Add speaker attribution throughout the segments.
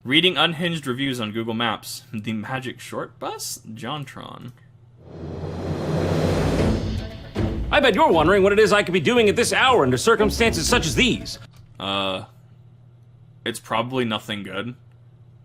Speaker 1: Reading unhinged reviews on Google Maps. The magic short bus? JonTron.
Speaker 2: I bet you're wondering what it is I could be doing at this hour under circumstances such as these.
Speaker 1: It's probably nothing good.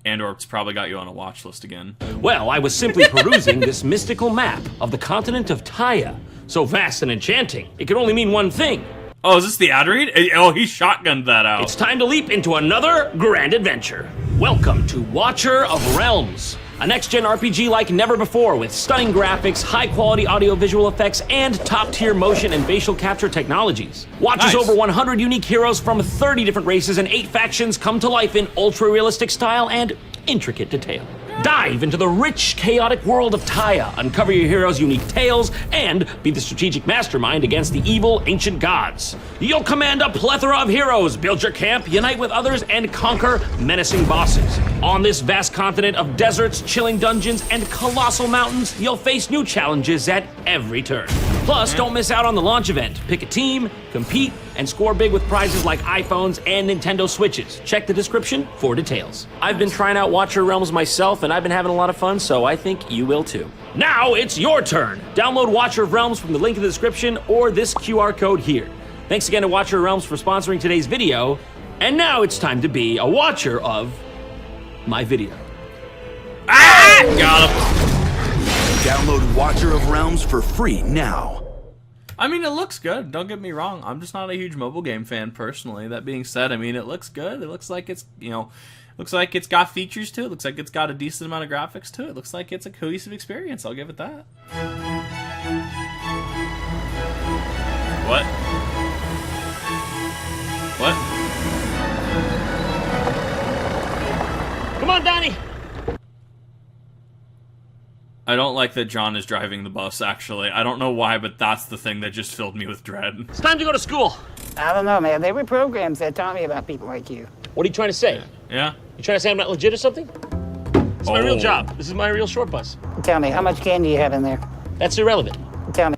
Speaker 1: And/or it's probably got you on a watch list again.
Speaker 2: Well, I was simply perusing this mystical map of the continent of Tyia. So vast and enchanting, it could only mean one thing.
Speaker 1: Oh, is this the ad read? Oh, he shotgunned that out.
Speaker 2: It's time to leap into another grand adventure. Welcome to Watcher of Realms, a next-gen RPG like never before with stunning graphics, high-quality audio-visual effects, and top-tier motion and facial capture technologies. Watch as over 100 unique heroes from 30 different races and 8 factions come to life in ultra-realistic style and intricate detail. Dive into the rich, chaotic world of Tyia, uncover your heroes' unique tales, and be the strategic mastermind against the evil ancient gods. You'll command a plethora of heroes, build your camp, unite with others, and conquer menacing bosses. On this vast continent of deserts, chilling dungeons, and colossal mountains, you'll face new challenges at every turn. Plus, don't miss out on the launch event. Pick a team, compete, and score big with prizes like iPhones and Nintendo Switches. Check the description for details. I've been trying out Watcher Realms myself, and I've been having a lot of fun, so I think you will too. Now it's your turn. Download Watcher of Realms from the link in the description or this QR code here. Thanks again to Watcher of Realms for sponsoring today's video. And now it's time to be a watcher of my video.
Speaker 1: Ah! Got him.
Speaker 3: Download Watcher of Realms for free now.
Speaker 1: I mean, it looks good. Don't get me wrong. I'm just not a huge mobile game fan personally. That being said, I mean, it looks good. It looks like it's, looks like it's got features to it. Looks like it's got a decent amount of graphics to it. Looks like it's a cohesive experience. I'll give it that. What? What?
Speaker 2: Come on, Donnie.
Speaker 1: I don't like that John is driving the bus, actually. I don't know why, but that's the thing that just filled me with dread.
Speaker 2: It's time to go to school.
Speaker 4: I don't know, man. There were programs that taught me about people like you.
Speaker 2: What are you trying to say?
Speaker 1: Yeah?
Speaker 2: You trying to say I'm not legit or something? It's my real job. This is my real short bus.
Speaker 4: Tell me, how much candy you have in there?
Speaker 2: That's irrelevant.
Speaker 4: Tell me.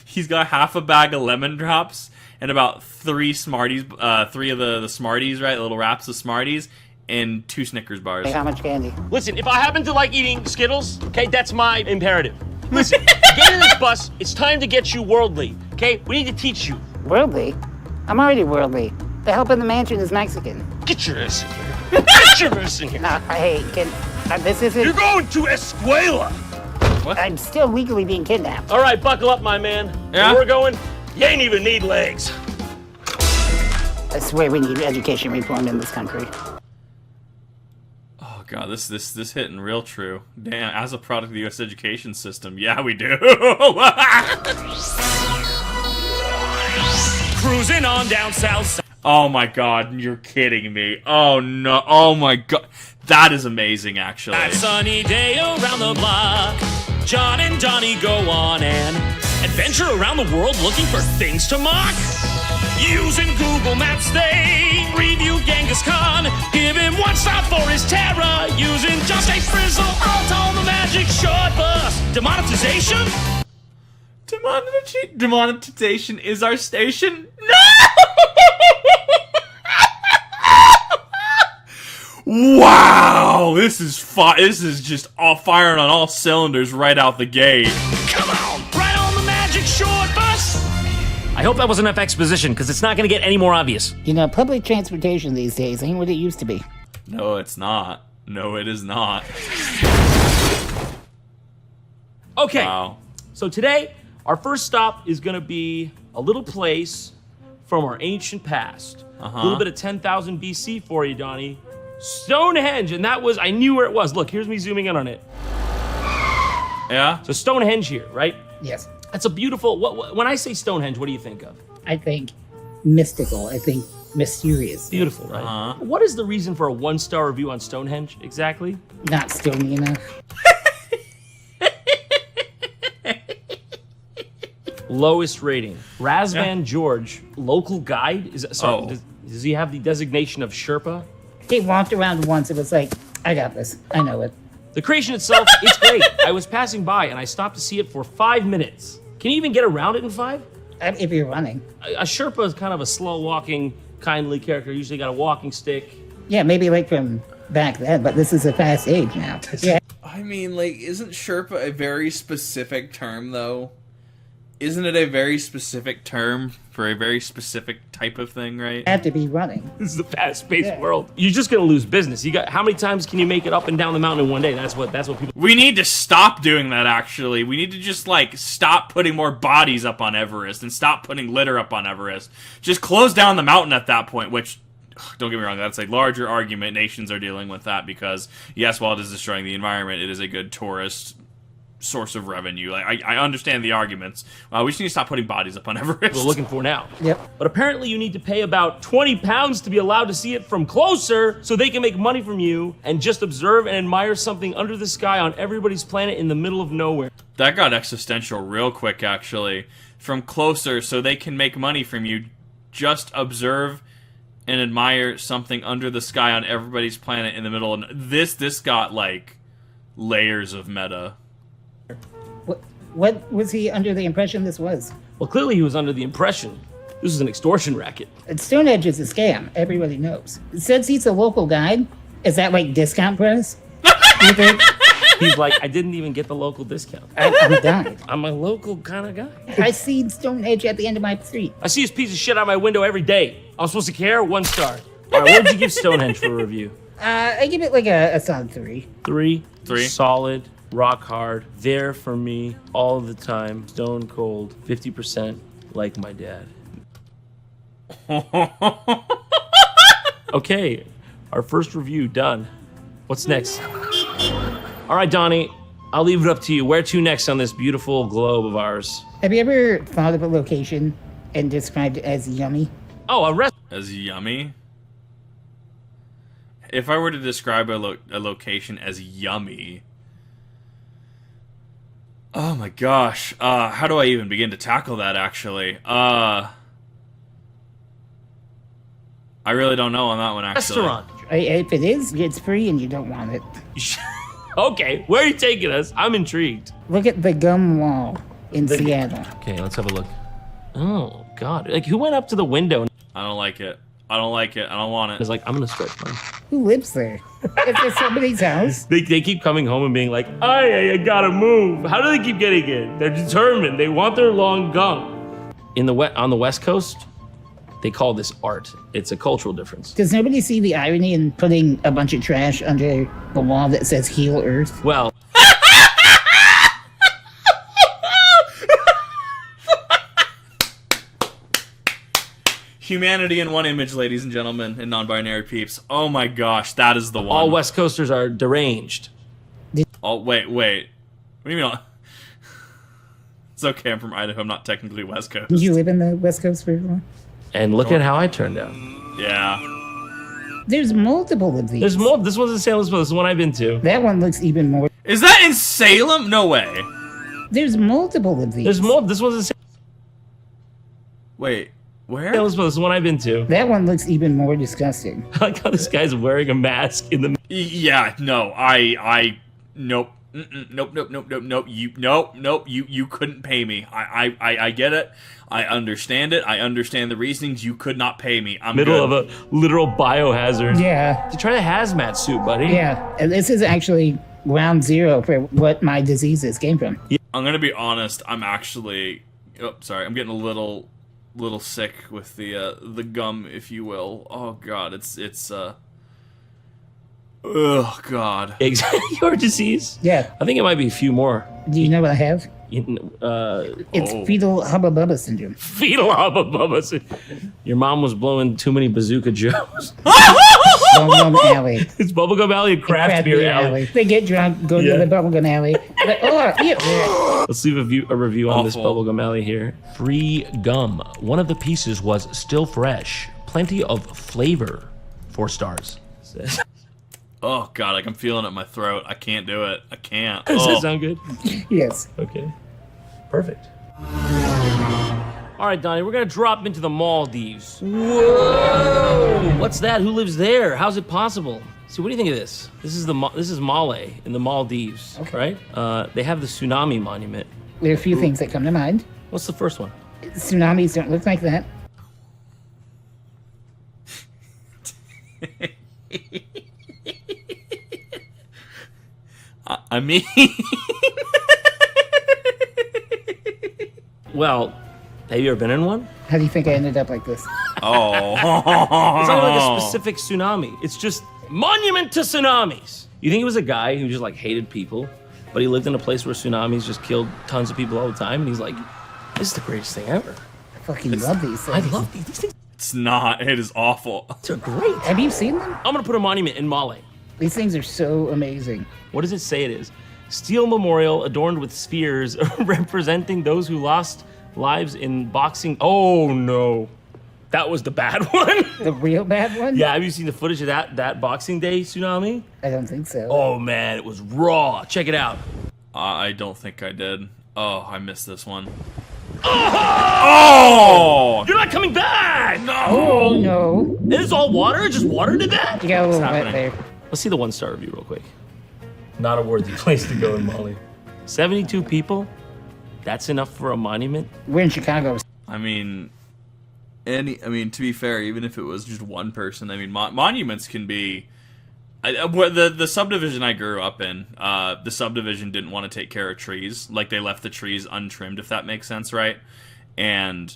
Speaker 1: He's got half a bag of lemon drops and about 3 Smarties, 3 of the Smarties, right? Little wraps of Smarties. And 2 Snickers bars.
Speaker 4: Hey, how much candy?
Speaker 2: Listen, if I happen to like eating Skittles, okay, that's my imperative. Listen, get in this bus. It's time to get you worldly, okay? We need to teach you.
Speaker 4: Worldly? I'm already worldly. The help in the mansion is Mexican.
Speaker 2: Get your ass in here. Get your ass in here.
Speaker 4: No, hey, this isn't...
Speaker 2: You're going to Escuela.
Speaker 1: What?
Speaker 4: I'm still legally being kidnapped.
Speaker 2: All right, buckle up, my man.
Speaker 1: Yeah?
Speaker 2: Where we're going, you ain't even need legs.
Speaker 4: I swear we need education reform in this country.
Speaker 1: Oh god, this hitting real true. Damn, as a product of the U.S. education system, yeah, we do.
Speaker 2: Cruising on down south.
Speaker 1: Oh my god, you're kidding me. Oh no, oh my god. That is amazing, actually.
Speaker 2: That sunny day around the block, John and Donnie go on an adventure around the world looking for things to mock. Using Google Maps, they review Genghis Khan, give him 1 star for his terror, using just a frizzle alt on the magic short bus. Demonetization?
Speaker 1: Demonetization is our station? No! Wow! This is just all firing on all cylinders right out the gate.
Speaker 2: Come on! Right on the magic short bus! I hope that was enough exposition, because it's not going to get any more obvious.
Speaker 4: You know, public transportation these days ain't what it used to be.
Speaker 1: No, it's not. No, it is not.
Speaker 2: Okay,
Speaker 1: Wow.
Speaker 2: so today, our first stop is going to be a little place from our ancient past. A little bit of 10,000 BC for you, Donnie. Stonehenge, and that was, I knew where it was. Look, here's me zooming in on it.
Speaker 1: Yeah?
Speaker 2: So Stonehenge here, right?
Speaker 4: Yes.
Speaker 2: That's a beautiful, when I say Stonehenge, what do you think of?
Speaker 4: I think mystical. I think mysterious.
Speaker 2: Beautiful, right? What is the reason for a 1-star review on Stonehenge, exactly?
Speaker 4: Not stony enough.
Speaker 2: Lowest rating. Razvan George, local guide? Does he have the designation of Sherpa?
Speaker 4: He walked around once. It was like, I got this. I know it.
Speaker 2: The creation itself, it's great. I was passing by and I stopped to see it for 5 minutes. Can you even get around it in 5?
Speaker 4: If you're running.
Speaker 2: A Sherpa is kind of a slow-walking kindly character. Usually got a walking stick.
Speaker 4: Yeah, maybe like from back then, but this is a fast age now. Yeah.
Speaker 1: I mean, like, isn't Sherpa a very specific term, though? Isn't it a very specific term for a very specific type of thing, right?
Speaker 4: Have to be running.
Speaker 2: This is a fast-paced world. You're just gonna lose business. You got how many times can you make it up and down the mountain in one day? That's what people.
Speaker 1: We need to stop doing that, actually. We need to just, like, stop putting more bodies up on Everest and stop putting litter up on Everest. Just close down the mountain at that point, which, don't get me wrong, that's a larger argument. Nations are dealing with that because, yes, while it is destroying the environment, it is a good tourist source of revenue. Like, I understand the arguments. We just need to stop putting bodies up on Everest.
Speaker 2: We're looking for now.
Speaker 4: Yep.
Speaker 2: But apparently you need to pay about 20 pounds to be allowed to see it from closer so they can make money from you and just observe and admire something under the sky on everybody's planet in the middle of nowhere.
Speaker 1: That got existential real quick, actually. From closer so they can make money from you. Just observe and admire something under the sky on everybody's planet in the middle of... This got, like, layers of meta.
Speaker 4: What was he under the impression this was?
Speaker 2: Well, clearly he was under the impression this was an extortion racket.
Speaker 4: Stonehenge is a scam. Everybody knows. Since he's a local guide, is that like discount price? You think?
Speaker 2: He's like, I didn't even get the local discount.
Speaker 4: I'm dying.
Speaker 2: I'm a local kind of guy.
Speaker 4: I see Stonehenge at the end of my street.
Speaker 2: I see his piece of shit out my window every day. I was supposed to care? 1 star. All right, what would you give Stonehenge for a review?
Speaker 4: I give it like a solid 3.
Speaker 2: 3.
Speaker 1: 3.
Speaker 2: Solid, rock hard, there for me all the time, stone cold, 50% like my dad. Okay, our first review done. What's next? All right, Donnie, I'll leave it up to you. Where to next on this beautiful globe of ours?
Speaker 4: Have you ever thought of a location and described it as yummy?
Speaker 2: Oh, a rest.
Speaker 1: As yummy? If I were to describe a location as yummy... Oh my gosh. How do I even begin to tackle that, actually? I really don't know on that one, actually.
Speaker 2: Restaurant.
Speaker 4: If it is, it's free and you don't want it.
Speaker 2: Okay, where are you taking us? I'm intrigued.
Speaker 4: Look at the gum wall in Seattle.
Speaker 2: Okay, let's have a look. Oh, God. Like, who went up to the window?
Speaker 1: I don't like it. I don't like it. I don't want
Speaker 2: I was
Speaker 1: it.
Speaker 2: like, I'm gonna stretch mine.
Speaker 4: Who lives there? Is there somebody's house?
Speaker 2: They keep coming home and being like, I gotta move. How do they keep getting it? They're determined. They want their long gum. On the West Coast, they call this art. It's a cultural difference.
Speaker 4: Does nobody see the irony in putting a bunch of trash under the wall that says Heal Earth?
Speaker 2: Well,
Speaker 1: Humanity in one image, ladies and gentlemen, and non-binary peeps. Oh my gosh, that is the one.
Speaker 2: all West Coasters are deranged.
Speaker 1: Oh, wait. What do you mean? It's okay, I'm from Idaho. I'm not technically West Coast.
Speaker 4: Did you live in the West Coast for long?
Speaker 2: And look at how I turned out.
Speaker 1: Yeah.
Speaker 4: There's multiple of these.
Speaker 2: There's more. This one's in San Luis. This is one I've been to.
Speaker 4: That one looks even more.
Speaker 1: Is that in Salem? No way.
Speaker 4: There's multiple of these.
Speaker 2: There's more. This one's in San
Speaker 1: Wait, where?
Speaker 2: Luis. This is one I've been to.
Speaker 4: That one looks even more disgusting.
Speaker 2: I like how this guy's wearing a mask in the.
Speaker 1: Yeah, no, nope. Nope. You couldn't pay me. I get it. I understand it. I understand the reasonings. You could not pay me. I'm
Speaker 2: Middle
Speaker 1: good.
Speaker 2: of a literal biohazard.
Speaker 4: Yeah.
Speaker 2: You try a hazmat suit, buddy.
Speaker 4: Yeah. And this is actually ground zero for what my diseases came from.
Speaker 1: I'm gonna be honest. I'm actually. Oh, sorry. I'm getting a little sick with the gum, if you will. Oh God, it's. Oh God.
Speaker 2: Your disease?
Speaker 4: Yeah.
Speaker 2: I think it might be a few more.
Speaker 4: Do you know what I have? It's
Speaker 1: Oh.
Speaker 4: fetal hubba bubba syndrome.
Speaker 2: Fetal hubba bubba. Your mom was blowing too many bazooka joes.
Speaker 4: Bubblegum alley.
Speaker 2: It's Bubblegum Alley and Craft Beer Alley.
Speaker 4: They get drunk, go
Speaker 2: Yeah.
Speaker 4: to the bubblegum alley. Like, oh, yeah.
Speaker 2: Let's leave a review on this
Speaker 1: Awful.
Speaker 2: Bubblegum Alley here. Free gum. One of the pieces was still fresh. Plenty of flavor. 4 stars. Says.
Speaker 1: Oh God, like I'm feeling it in my throat. I can't do it. I can't.
Speaker 2: Does
Speaker 1: Oh.
Speaker 2: that sound good?
Speaker 4: Yes.
Speaker 2: Okay. Perfect. All right, Donnie, we're going to drop into the Maldives. Whoa! What's that? Who lives there? How's it possible? See, what do you think of this? This is Male in the Maldives, right? They have the tsunami monument.
Speaker 4: There are a few things that come to mind.
Speaker 2: What's the first one?
Speaker 4: Tsunamis don't look like that.
Speaker 1: I mean,
Speaker 2: Well, have you ever been in one?
Speaker 4: How do you think I ended up like this?
Speaker 1: oh,
Speaker 2: It's not like a specific tsunami. It's just monument to tsunamis. You think it was a guy who just like hated people, but he lived in a place where tsunamis just killed tons of people all the time, and he's like, this is the greatest thing ever.
Speaker 4: I fucking love these
Speaker 2: I
Speaker 4: things.
Speaker 2: love these. These things
Speaker 1: it's not. It is awful.
Speaker 2: are great.
Speaker 4: Have you seen them?
Speaker 2: I'm gonna put a monument in Male.
Speaker 4: These things are so amazing.
Speaker 2: What does it say it is? Steel memorial adorned with spheres representing those who lost lives in boxing. Oh no, that was the bad one.
Speaker 4: The real bad one?
Speaker 2: Yeah, have you seen the footage of that Boxing Day tsunami?
Speaker 4: I don't think so.
Speaker 2: Oh man, it was raw. Check it out.
Speaker 1: I don't think I did. Oh, I missed this one. Oh!
Speaker 2: You're not coming back!
Speaker 4: Oh, no.
Speaker 2: It's all water? It just water did that?
Speaker 4: You got a little wet
Speaker 1: happening?
Speaker 4: there.
Speaker 2: Let's see the 1-star review real quick. Not a worthy place to go in Mali. 72 people? That's enough for a monument?
Speaker 4: We're in Chicago.
Speaker 1: I mean, to be fair, even if it was just one person, I mean, monuments can be. The subdivision I grew up in, the subdivision didn't want to take care of trees. Like, they left the trees untrimmed, if that makes sense, right? And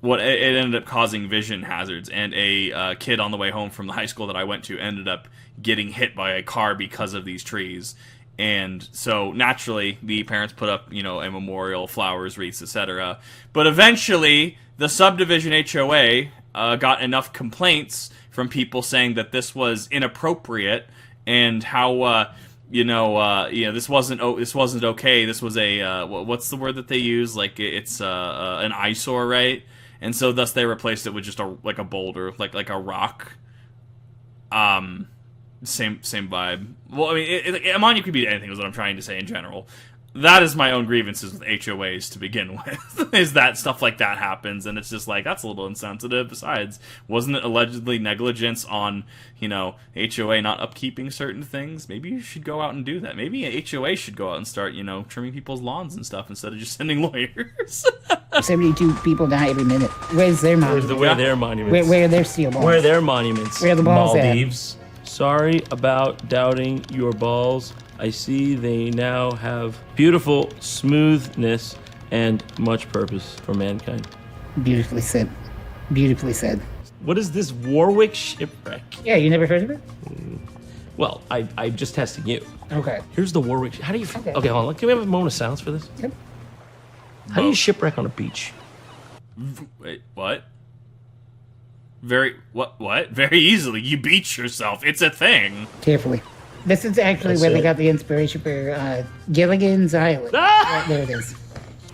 Speaker 1: it ended up causing vision hazards. And a kid on the way home from the high school that I went to ended up getting hit by a car because of these trees. And so, naturally, the parents put up, a memorial, flowers, wreaths, etc. But eventually, the subdivision HOA got enough complaints from people saying that this was inappropriate and how this wasn't okay. This was a what's the word that they use? Like, it's an eyesore, right? And so thus they replaced it with just a boulder, like a rock. Same vibe. Well, I mean, a monument could be anything, is what I'm trying to say in general. That is my own grievances with HOAs to begin with, is that stuff like that happens, and it's just like, that's a little insensitive. Besides, wasn't it allegedly negligence on, HOA not upkeeping certain things? Maybe you should go out and do that. Maybe a HOA should go out and start, trimming people's lawns and stuff instead of just sending lawyers.
Speaker 4: 72 people die every minute. Where's their monument?
Speaker 2: Where are their monuments?
Speaker 4: Where are their steel balls?
Speaker 2: Where are their monuments?
Speaker 4: Where are the balls at?
Speaker 2: Maldives. Sorry about doubting your balls. I see they now have beautiful smoothness and much purpose for mankind.
Speaker 4: Beautifully said. Beautifully said.
Speaker 2: What is this Warwick shipwreck?
Speaker 4: Yeah, you never heard of it?
Speaker 2: Well, I'm just testing you.
Speaker 4: Okay.
Speaker 2: Here's the Warwick. How do you?
Speaker 4: Okay.
Speaker 2: Okay, hold on. Can we have a moment of silence for this?
Speaker 4: Yep.
Speaker 2: How do you shipwreck on a beach?
Speaker 1: Wait, what? Very easily. You beach yourself. It's a thing.
Speaker 4: Carefully. This is actually
Speaker 2: That's
Speaker 4: where they
Speaker 2: it.
Speaker 4: got the inspiration for Gilligan's Island.
Speaker 2: Ah!
Speaker 4: Right, there it is.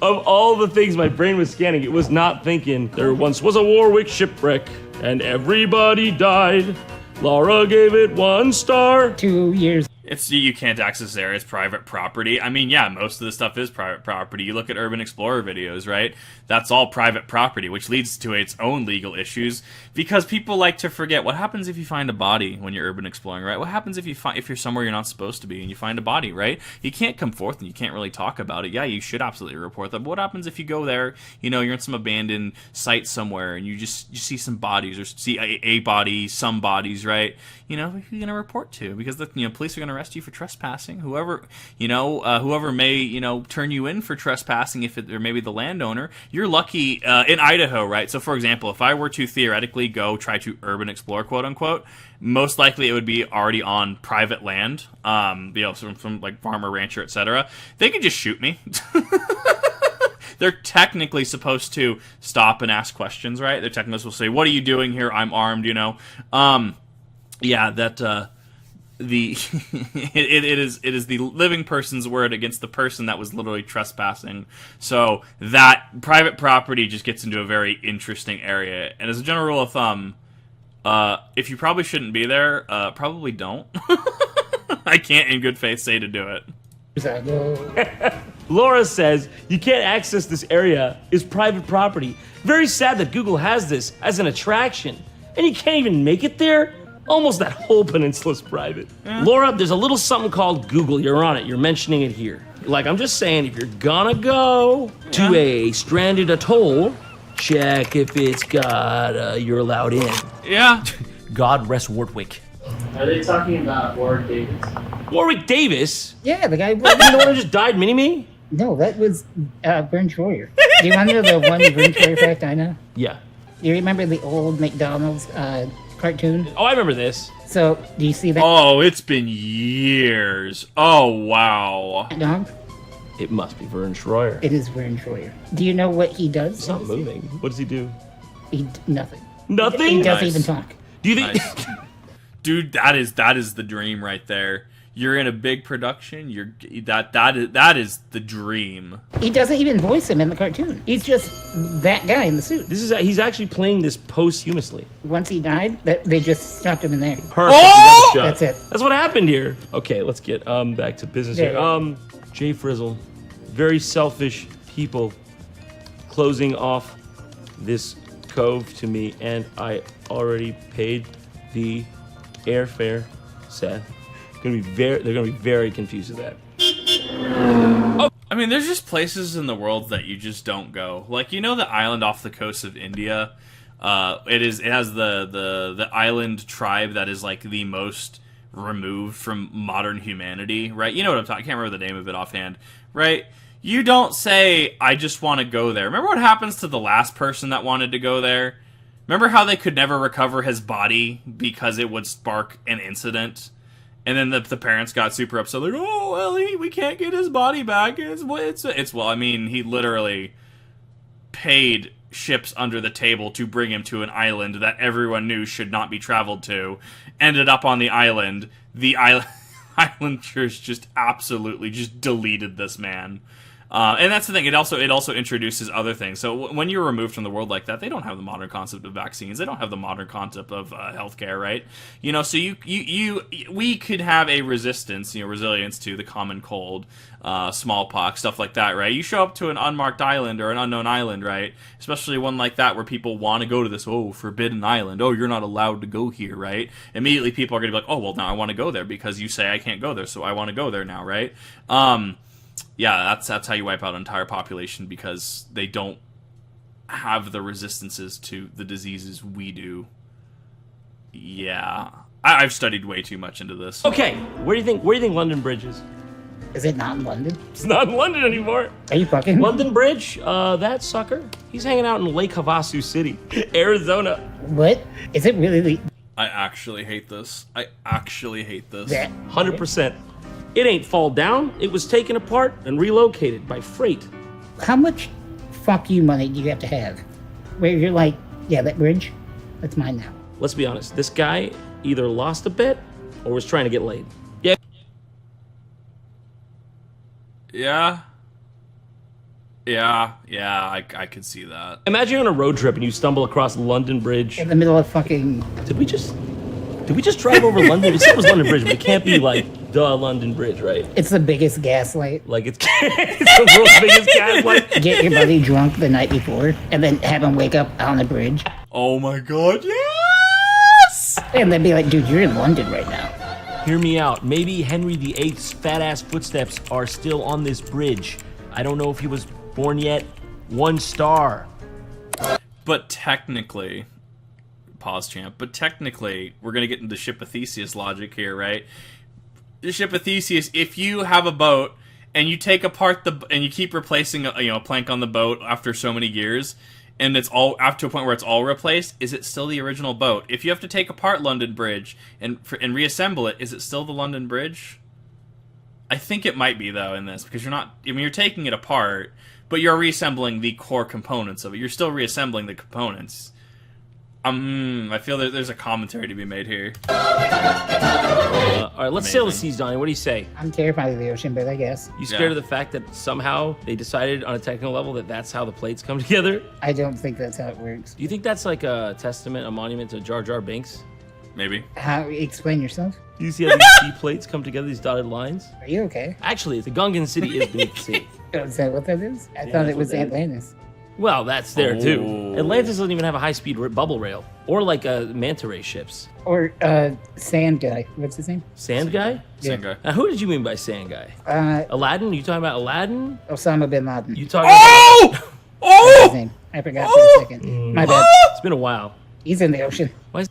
Speaker 2: Of all the things my brain was scanning, it was not thinking there once was a Warwick shipwreck and everybody died. Laura gave it 1 star.
Speaker 4: 2 years.
Speaker 1: You can't access there. It's private property. I mean, yeah, most of the stuff is private property. You look at Urban Explorer videos, right? That's all private property, which leads to its own legal issues because people like to forget what happens if you find a body when you're urban exploring, right? What happens if you're somewhere you're not supposed to be and you find a body, right? You can't come forth and you can't really talk about it. Yeah, you should absolutely report that. But what happens if you go there, you're in some abandoned site somewhere and you see some bodies or see a body, some bodies, right? Who are you going to report to? Because the police are going to arrest you for trespassing. Whoever may turn you in for trespassing, or maybe the landowner. You're lucky in Idaho, right? So, for example, if I were to theoretically go try to urban explore, quote unquote, most likely it would be already on private land, from like farmer, rancher, etc. They could just shoot me. They're technically supposed to stop and ask questions, right? They're technically supposed to say, "What are you doing here? I'm armed," Yeah, that it is the living person's word against the person that was literally trespassing. So that private property just gets into a very interesting area. And as a general rule of thumb, if you probably shouldn't be there, probably don't. I can't in good faith say to do it.
Speaker 2: Laura says you can't access this area. It's private property. Very sad that Google has this as an attraction, and you can't even make it there. Almost that whole peninsula's private. Yeah. Laura, there's a little something called Google. You're on it. You're mentioning it here. Like, I'm just saying, if you're gonna go to a stranded atoll, check if it's got you're allowed in.
Speaker 1: Yeah.
Speaker 2: God rest Warwick.
Speaker 5: Are they talking about Warwick Davis?
Speaker 2: Warwick Davis?
Speaker 4: Yeah, the guy.
Speaker 2: You the one who just died, Mini-Me?
Speaker 4: No, that was Vern Troyer. Do you want to know the one Vern Troyer fact I know?
Speaker 2: Yeah.
Speaker 4: You remember the old McDonald's cartoon?
Speaker 2: Oh, I remember this.
Speaker 4: So, do you see that
Speaker 1: Oh, it's been years. Oh, wow.
Speaker 4: dog?
Speaker 2: It must be Vern Troyer.
Speaker 4: It is Vern Troyer. Do you know what he does?
Speaker 2: It's not moving. What does he do?
Speaker 4: Nothing.
Speaker 2: Nothing?
Speaker 4: He doesn't
Speaker 1: Nice.
Speaker 4: even talk.
Speaker 2: Do you think...
Speaker 1: Nice. Dude, that is the dream right there. You're in a big production. That is the dream.
Speaker 4: He doesn't even voice him in the cartoon. He's just that guy in the suit.
Speaker 2: He's actually playing this posthumously.
Speaker 4: Once he died, they just stuck him in there.
Speaker 2: Perfect.
Speaker 1: Oh!
Speaker 2: You got the shot.
Speaker 4: That's it.
Speaker 2: That's what happened here. Okay, let's get back to business here.
Speaker 4: Yeah.
Speaker 2: Jay Frizzle, very selfish people closing off this cove to me, and I already paid the airfare. Seth. They're gonna be very confused with that.
Speaker 1: I mean, there's just places in the world that you just don't go. Like, you know, the island off the coast of India. It has the island tribe that is like the most removed from modern humanity, right? You know what I'm talking. I can't remember the name of it offhand, right? You don't say, "I just want to go there." Remember what happens to the last person that wanted to go there? Remember how they could never recover his body because it would spark an incident? And then the parents got super upset, like, "Oh, Ellie, we can't get his body back." Well, I mean, he literally paid ships under the table to bring him to an island that everyone knew should not be traveled to. Ended up on the island. The islanders just absolutely just deleted this man. And that's the thing. It also introduces other things. So when you're removed from the world like that, they don't have the modern concept of vaccines. They don't have the modern concept of healthcare, right? You know, so we could have a resistance, resilience to the common cold, smallpox, stuff like that, right? You show up to an unmarked island or an unknown island, right? Especially one like that where people want to go to this forbidden island. Oh, you're not allowed to go here, right? Immediately, people are going to be like, oh, well, now I want to go there because you say I can't go there, so I want to go there now, right? Yeah, that's how you wipe out an entire population because they don't have the resistances to the diseases we do. Yeah, I've studied way too much into this.
Speaker 2: Okay, where do you think London Bridge is?
Speaker 4: Is it not in London?
Speaker 2: It's not in London anymore.
Speaker 4: Are you fucking?
Speaker 2: London Bridge, that sucker, he's hanging out in Lake Havasu City, Arizona.
Speaker 4: What? Is it really
Speaker 1: I actually hate this. I actually hate this.
Speaker 4: that?
Speaker 2: 100%. It ain't fall down. It was taken apart and relocated by freight.
Speaker 4: How much fuck you money do you have to have? Where you're like, yeah, that bridge, that's mine now.
Speaker 2: Let's be honest. This guy either lost a bet or was trying to get laid. Yeah.
Speaker 1: Yeah, I could see that.
Speaker 2: Imagine you're on a road trip and you stumble across London Bridge.
Speaker 4: In the middle of fucking.
Speaker 2: Did we just drive over London? It said it was London Bridge, but it can't be like the London Bridge, right?
Speaker 4: It's the biggest gaslight.
Speaker 2: Like it's the world's biggest gaslight.
Speaker 4: Get your buddy drunk the night before and then have him wake up on the bridge.
Speaker 1: Oh my god, yes!
Speaker 4: And then be like, dude, you're in London right now.
Speaker 2: Hear me out. Maybe Henry VIII's fat-ass footsteps are still on this bridge. I don't know if he was born yet. 1 star.
Speaker 1: But technically, pause champ, but technically, we're going to get into ship of Theseus logic here, right? The ship of Theseus, if you have a boat and you take apart and you keep replacing a plank on the boat after so many years, and it's all up to a point where it's all replaced, is it still the original boat? If you have to take apart London Bridge and reassemble it, is it still the London Bridge? I think it might be, though, in this, because you're taking it apart, but you're reassembling the core components of it. You're still reassembling the components. I feel that there's a commentary to be made here.
Speaker 2: All right, let's sail the seas, Donnie. What do you say?
Speaker 4: I'm terrified of the ocean, but I guess.
Speaker 2: You scared of the fact that somehow they decided on a technical level that that's how the plates come together?
Speaker 4: I don't think that's how it works.
Speaker 2: Do you think that's like a testament, a monument to Jar Jar Binks?
Speaker 1: Maybe.
Speaker 4: How? Explain yourself.
Speaker 2: Do you see how these sea plates come together, these dotted lines?
Speaker 4: Are you okay?
Speaker 2: Actually, the Gungan city is beneath the sea.
Speaker 4: Is that what that is? I thought
Speaker 2: that's
Speaker 4: it was
Speaker 2: what that is.
Speaker 4: Atlantis.
Speaker 2: Well, that's there too.
Speaker 1: Oh.
Speaker 2: Atlantis doesn't even have a high-speed bubble rail, or like manta ray ships.
Speaker 4: Or Sand Guy. What's his name?
Speaker 2: Sand guy?
Speaker 1: Same guy.
Speaker 2: Now, who did you mean by sand guy? Aladdin? You talking about Aladdin?
Speaker 4: Osama bin Laden.
Speaker 2: You talking
Speaker 1: Oh!
Speaker 4: His
Speaker 1: Oh!
Speaker 4: name. I forgot for a second. My bad.
Speaker 2: It's been a while.
Speaker 4: He's in the ocean.
Speaker 2: Why is...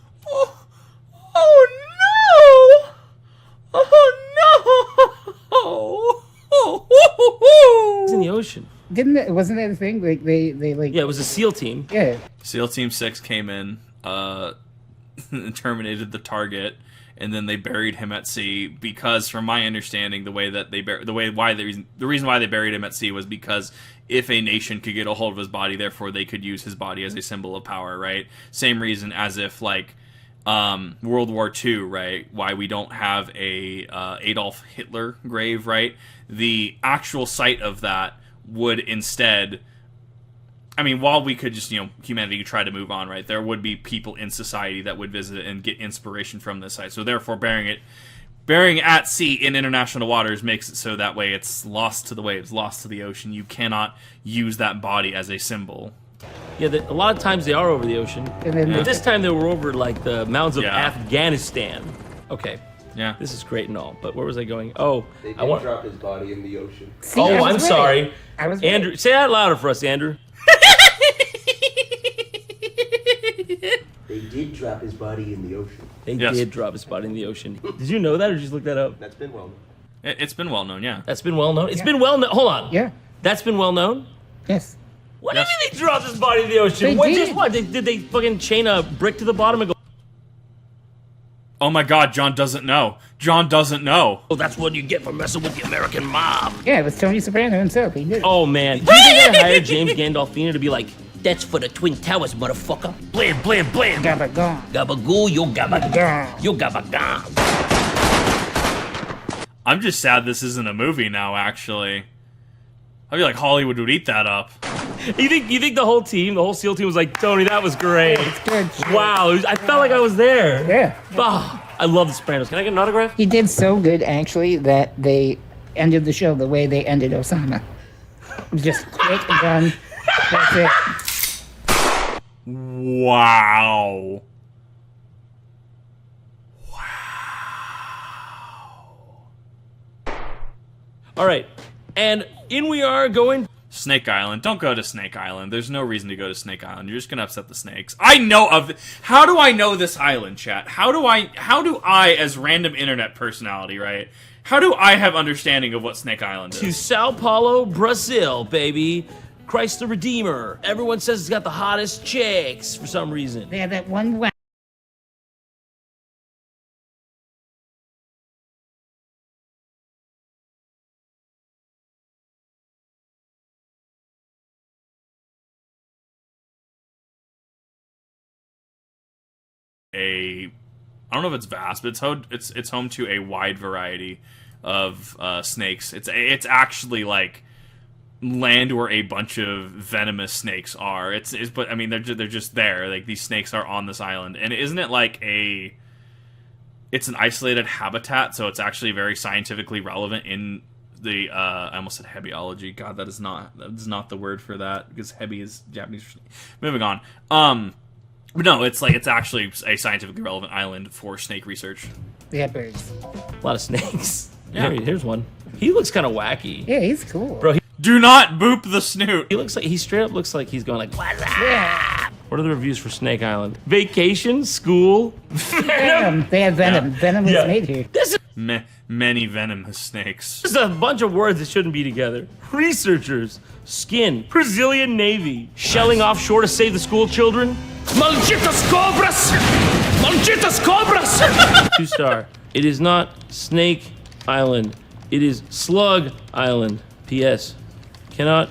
Speaker 2: ocean.
Speaker 4: Wasn't that a thing? Like they like.
Speaker 2: Yeah, it was a SEAL team.
Speaker 4: Yeah.
Speaker 1: SEAL Team 6 came in, and terminated the target, and then they buried him at sea because, from my understanding, the reason why they buried him at sea was because if a nation could get a hold of his body, therefore they could use his body as a symbol of power, right? Same reason as if, like, World War II, right? Why we don't have a Adolf Hitler grave, right? The actual site of that would instead, I mean, while we could just, humanity could try to move on, right? There would be people in society that would visit it and get inspiration from this site. So therefore, burying at sea in international waters makes it so that way it's lost to the waves, lost to the ocean. You cannot use that body as a symbol.
Speaker 2: Yeah, a lot of times they are over the ocean.
Speaker 4: And then
Speaker 2: But this time they were over, like, the mountains of
Speaker 1: Yeah.
Speaker 2: Afghanistan. Okay.
Speaker 1: Yeah.
Speaker 2: This is great and all, but where was I going? Oh,
Speaker 6: They did
Speaker 2: I want.
Speaker 6: drop his body in the ocean.
Speaker 4: See, I
Speaker 2: Oh,
Speaker 4: was
Speaker 2: I'm
Speaker 4: right.
Speaker 2: sorry.
Speaker 4: I was right.
Speaker 2: Andrew, say that louder for us, Andrew.
Speaker 6: They did drop his body in the ocean.
Speaker 2: They
Speaker 1: Yes.
Speaker 2: did drop his body in the ocean. Did you know that, or did you just look that up?
Speaker 6: That's been well known.
Speaker 1: It's been well known, yeah.
Speaker 2: That's been well known. It's been well known. Hold on.
Speaker 4: Yeah.
Speaker 2: That's been well known.
Speaker 4: Yes.
Speaker 2: What
Speaker 1: Yes.
Speaker 2: do you mean they dropped his body in the ocean?
Speaker 4: They
Speaker 2: What?
Speaker 4: did.
Speaker 2: Just what? Did they fucking chain a brick to the bottom and go?
Speaker 1: Oh my God, John doesn't know. John doesn't know.
Speaker 2: Oh, that's what you get for messing with the American mob.
Speaker 4: Yeah, it was Tony Soprano himself. He did it.
Speaker 2: Oh man, do you think they hired James Gandolfini to be like, "That's for the Twin Towers, motherfucker"? Blam, blam, blam.
Speaker 4: Gabba gone.
Speaker 2: Gabagoo, yo gabagoo,
Speaker 4: Gone.
Speaker 2: yo gabagoo.
Speaker 1: I'm just sad this isn't a movie now, actually. I feel like Hollywood would eat that up.
Speaker 2: You think the whole team, the whole SEAL team was like, Tony, that was great.
Speaker 4: It's good. shit.
Speaker 2: Wow, I felt like I was there.
Speaker 4: Yeah.
Speaker 2: Oh, I love The Sopranos. Can I get an autograph?
Speaker 4: He did so good, actually, that they ended the show the way they ended Osama. Just quick and done. That's it.
Speaker 1: Wow.
Speaker 2: All right, and in we are going.
Speaker 1: Snake Island. Don't go to Snake Island. There's no reason to go to Snake Island. You're just gonna upset the snakes. I know of. How do I know this island, chat? How do I, as random internet personality, right? How do I have understanding of what Snake Island
Speaker 2: To
Speaker 1: is?
Speaker 2: Sao Paulo, Brazil, baby. Christ the Redeemer. Everyone says it's got the hottest chicks for some reason.
Speaker 4: They had that one round.
Speaker 1: I don't know if it's vast, but it's home to a wide variety of snakes. It's actually like land where a bunch of venomous snakes are. But I mean they're just there. Like these snakes are on this island, and isn't it like it's an isolated habitat, so it's actually very scientifically relevant in the I almost said hebiology. God, that is not the word for that because hebi is Japanese for snake. Moving on. But no, it's actually a scientifically relevant island for snake research.
Speaker 4: They had birds.
Speaker 2: A lot of snakes.
Speaker 1: Yeah.
Speaker 2: Here's one. He looks kind of wacky.
Speaker 4: Yeah, he's cool.
Speaker 2: Bro,
Speaker 1: Do not boop the snoot.
Speaker 2: he straight up looks like he's going like, "What's up?"
Speaker 4: Yeah.
Speaker 2: What are the reviews for Snake Island? Vacation, school.
Speaker 4: They had venom.
Speaker 1: Yeah.
Speaker 4: Venom was
Speaker 2: Yeah.
Speaker 4: made here.
Speaker 2: This
Speaker 1: Many venomous snakes.
Speaker 2: is a bunch of words that shouldn't be together. Researchers, skin, Brazilian Navy, shelling offshore to save the school children. Malditas cobras! Malditas cobras! 2-star. It is not Snake Island. It is Slug Island. P.S. Cannot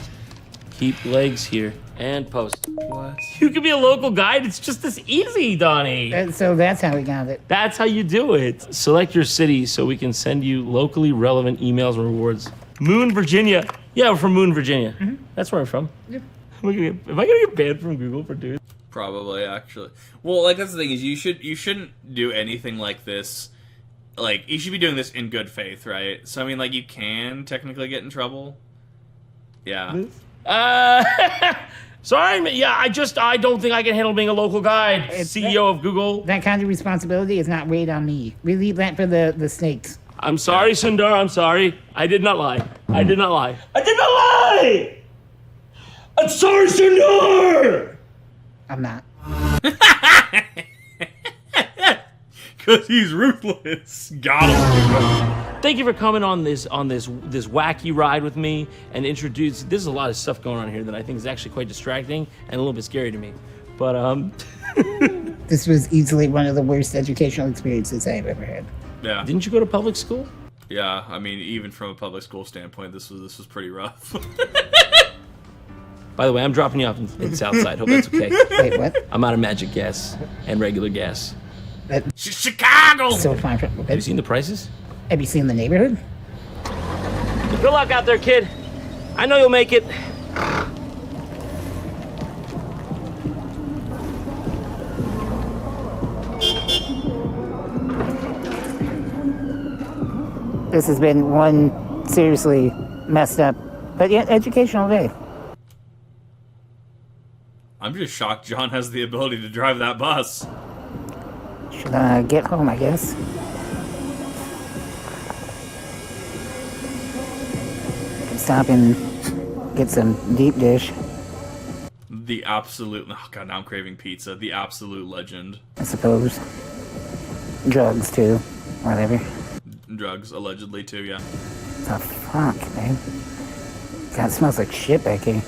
Speaker 2: keep legs here. And post. What? You can be a local guide. It's just this easy, Donnie.
Speaker 4: And so that's how we got it.
Speaker 2: That's how you do it. Select your city so we can send you locally relevant emails and rewards. Moon, Virginia. Yeah, we're from Moon, Virginia. That's where I'm from.
Speaker 4: Yep.
Speaker 2: Am I gonna get banned from Google for doing?
Speaker 1: Probably, actually. Well, like that's the thing is you shouldn't do anything like this. Like you should be doing this in good faith, right? So I mean, like you can technically get in trouble. Yeah.
Speaker 2: Sorry, yeah, I don't think I can handle being a local guide.
Speaker 4: It's-
Speaker 2: CEO of Google.
Speaker 4: That kind of responsibility is not weighed on me. We leave that for the snakes.
Speaker 2: I'm sorry, Sundar. I'm sorry. I did not lie. I did not lie. I did not lie. I'm sorry, Sundar.
Speaker 4: I'm not.
Speaker 1: Because he's ruthless. Got him.
Speaker 2: Thank you for coming on this wacky ride with me and introduce. There's a lot of stuff going on here that I think is actually quite distracting and a little bit scary to me. But
Speaker 4: This was easily one of the worst educational experiences I've ever had.
Speaker 1: Yeah.
Speaker 2: Didn't you go to public school?
Speaker 1: Yeah, I mean, even from a public school standpoint, this was pretty rough.
Speaker 2: By the way, I'm dropping you off in Southside. Hope that's okay.
Speaker 4: Wait, what?
Speaker 2: I'm out of magic gas and regular gas.
Speaker 1: Chicago!
Speaker 4: So far from.
Speaker 2: Have you seen the prices?
Speaker 4: Have you seen the neighborhood?
Speaker 2: Good luck out there, kid. I know you'll make it.
Speaker 4: This has been one seriously messed up, but yet educational day.
Speaker 1: I'm just shocked John has the ability to drive that bus.
Speaker 4: Should get home, I guess. Stop and get some deep dish.
Speaker 1: The absolute... Oh, God, now I'm craving pizza. The absolute legend.
Speaker 4: I suppose. Drugs, too. Whatever.
Speaker 1: Drugs, allegedly, too, yeah.
Speaker 4: The fuck, man? God, it smells like shit back here.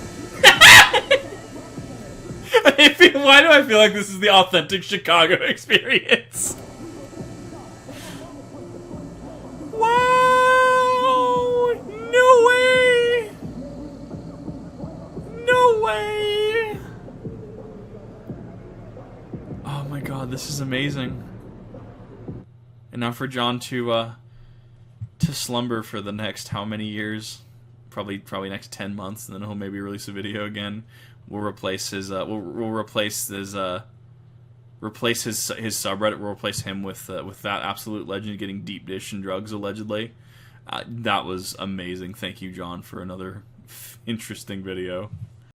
Speaker 1: Why do I feel like this is the authentic Chicago experience? Wow! No way! No way! Oh my god, this is amazing. And now for John to slumber for the next how many years? Probably next 10 months, and then he'll maybe release a video again. We'll replace his replace his subreddit. We'll replace him with that absolute legend getting deep dish and drugs allegedly. That was amazing. Thank you, John, for another interesting video.